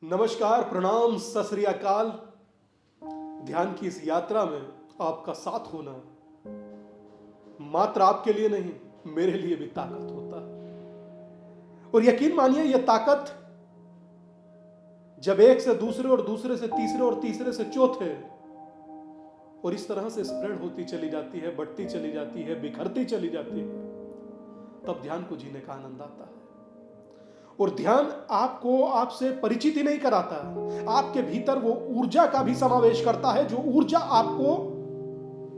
नमस्कार, प्रणाम, सत श्री अकाल। ध्यान की इस यात्रा में आपका साथ होना मात्र आपके लिए नहीं, मेरे लिए भी ताकत होता है। और यकीन मानिए, यह ताकत जब एक से दूसरे और दूसरे से तीसरे और तीसरे से चौथे और इस तरह से स्प्रेड होती चली जाती है, बढ़ती चली जाती है, बिखरती चली जाती है, तब ध्यान को जीने का आनंद आता है। और ध्यान आपको आपसे परिचित ही नहीं कराता, आपके भीतर वो ऊर्जा का भी समावेश करता है जो ऊर्जा आपको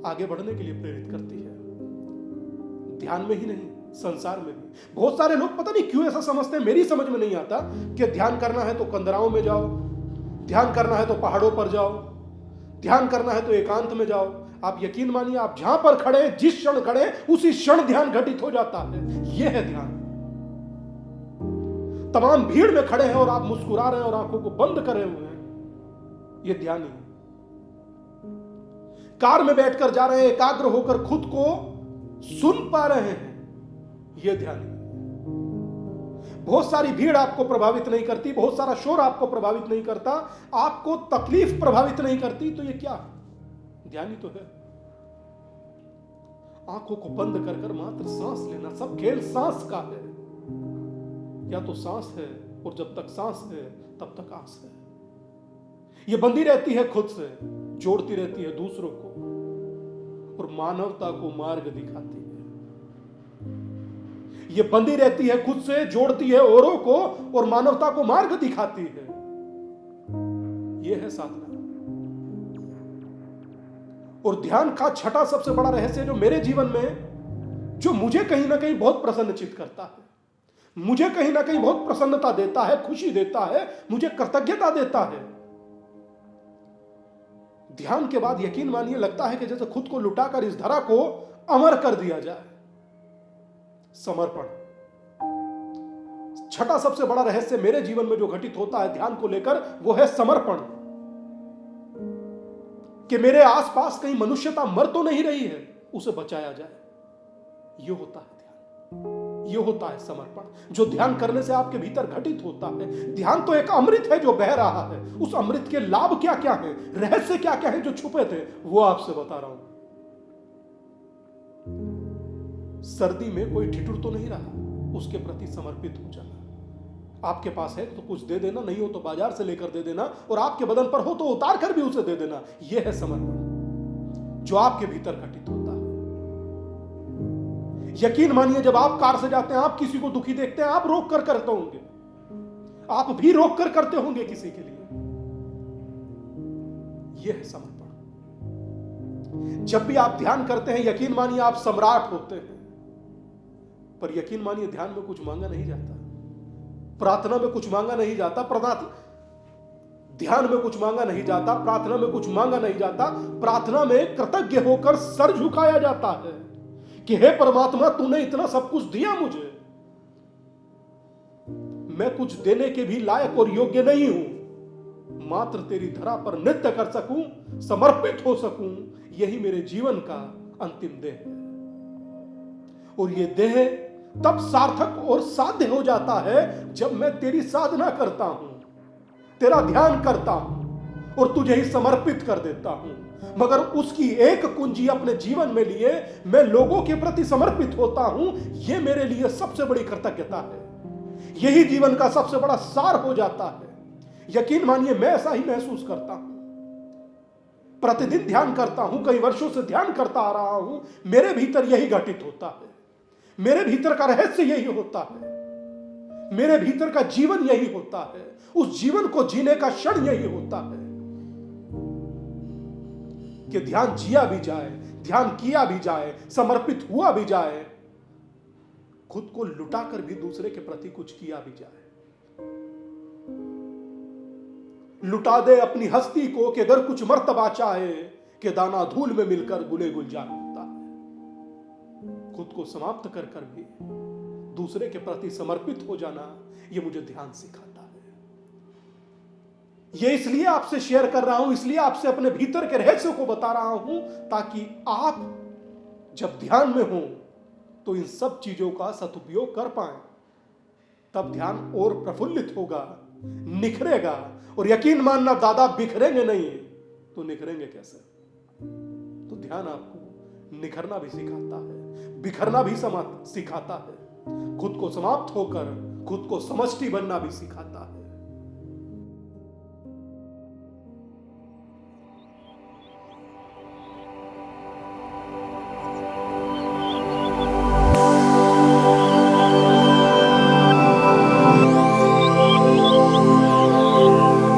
आगे बढ़ने के लिए प्रेरित करती है। ध्यान में ही नहीं, संसार में भी बहुत सारे लोग पता नहीं क्यों ऐसा समझते हैं, मेरी समझ में नहीं आता कि ध्यान करना है तो कंदराओं में जाओ, ध्यान करना है तो पहाड़ों पर जाओ, ध्यान करना है तो एकांत में जाओ। आप यकीन मानिए, आप जहां पर खड़े, जिस क्षण खड़े, उसी क्षण ध्यान घटित हो जाता है। यह है ध्यान। तमाम भीड़ में खड़े हैं और आप मुस्कुरा रहे हैं और आंखों को बंद करे हुए हैं, यह ध्यान ही है। कार में बैठकर जा रहे हैं, एकाग्र होकर खुद को सुन पा रहे हैं, यह ध्यान है। बहुत सारी भीड़ आपको प्रभावित नहीं करती, बहुत सारा शोर आपको प्रभावित नहीं करता, आपको तकलीफ प्रभावित नहीं करती, तो यह क्या ध्यान ही तो है। आंखों को बंद कर कर मात्र सांस लेना, सब खेल सांस का है। या तो सांस है, और जब तक सांस है तब तक आस है। यह बंधी रहती है खुद से, जोड़ती रहती है दूसरों को और मानवता को मार्ग दिखाती है। यह बंधी रहती है खुद से, जोड़ती है औरों को और मानवता को मार्ग दिखाती है। यह है साधना। और ध्यान का छठा सबसे बड़ा रहस्य जो मेरे जीवन में, जो मुझे कहीं ना कहीं बहुत प्रसन्नचित्त करता है, मुझे कहीं ना कहीं बहुत प्रसन्नता देता है, खुशी देता है, मुझे कृतज्ञता देता है। ध्यान के बाद यकीन मानिए लगता है कि जैसे खुद को लुटाकर इस धरा को अमर कर दिया जाए। समर्पण। छठा सबसे बड़ा रहस्य मेरे जीवन में जो घटित होता है ध्यान को लेकर, वो है समर्पण। कि मेरे आसपास कहीं मनुष्यता मर तो नहीं रही है, उसे बचाया जाए। यह होता है ध्यान, यह होता है समर्पण, जो ध्यान करने से आपके भीतर घटित होता है। ध्यान तो एक अमृत है जो बह रहा है। उस अमृत के लाभ क्या क्या हैं, रहस्य क्या क्या हैं जो छुपे थे, वो आपसे बता रहा हूं। सर्दी में कोई ठिठुर तो नहीं रहा, उसके प्रति समर्पित हो जाना। आपके पास है तो कुछ दे देना, नहीं हो तो बाजार से लेकर दे देना, और आपके बदन पर हो तो उतार कर भी उसे दे देना। यह है समर्पण जो आपके भीतर घटित होता है। यकीन मानिए, जब आप कार से जाते हैं, आप किसी को दुखी देखते हैं, आप रोक कर करते होंगे, आप भी रोक कर करते होंगे किसी के लिए। यह है समर्पण। जब भी आप ध्यान करते हैं, यकीन मानिए आप सम्राट होते हैं। पर यकीन मानिए, ध्यान में कुछ मांगा नहीं जाता, प्रार्थना में कुछ मांगा नहीं जाता, ध्यान में कुछ मांगा नहीं जाता, प्रार्थना में कुछ मांगा नहीं जाता। प्रार्थना में कृतज्ञ होकर सर झुकाया जाता है कि हे परमात्मा, तूने इतना सब कुछ दिया मुझे, मैं कुछ देने के भी लायक और योग्य नहीं हूं, मात्र तेरी धरा पर नृत्य कर सकूं, समर्पित हो सकूं, यही मेरे जीवन का अंतिम देह है। और यह देह तब सार्थक और साध्य हो जाता है जब मैं तेरी साधना करता हूं, तेरा ध्यान करता हूं और तुझे ही समर्पित कर देता हूं। मगर उसकी एक कुंजी अपने जीवन में लिए मैं लोगों के प्रति समर्पित होता हूं, यह मेरे लिए सबसे बड़ी कृतज्ञता है। यही जीवन का सबसे बड़ा सार हो जाता है। यकीन मानिए, मैं ऐसा ही महसूस करता हूं। प्रतिदिन ध्यान करता हूं, कई वर्षों से ध्यान करता आ रहा हूं, मेरे भीतर यही घटित होता है। मेरे भीतर का रहस्य यही होता है, मेरे भीतर का जीवन यही होता है, उस जीवन को जीने का क्षण यही होता है कि ध्यान जिया भी जाए, ध्यान किया भी जाए, समर्पित हुआ भी जाए, खुद को लुटाकर भी दूसरे के प्रति कुछ किया भी जाए। लुटा दे अपनी हस्ती को कि अगर कुछ मर्तबा चाहे कि दाना धूल में मिलकर गुले गुलजार होता है। खुद को समाप्त कर कर भी दूसरे के प्रति समर्पित हो जाना, यह मुझे ध्यान सिखाता है। यह इसलिए आपसे शेयर कर रहा हूं, इसलिए आपसे अपने भीतर के रहस्य को बता रहा हूं, ताकि आप जब ध्यान में हो तो इन सब चीजों का सदुपयोग कर पाएं। तब ध्यान और प्रफुल्लित होगा, निखरेगा। और यकीन मानना दादा, बिखरेंगे नहीं तो निखरेंगे कैसे? तो ध्यान आपको निखरना भी सिखाता है, बिखरना भी सिखाता है, खुद को समाप्त होकर खुद को समष्टि बनना भी सिखाता है।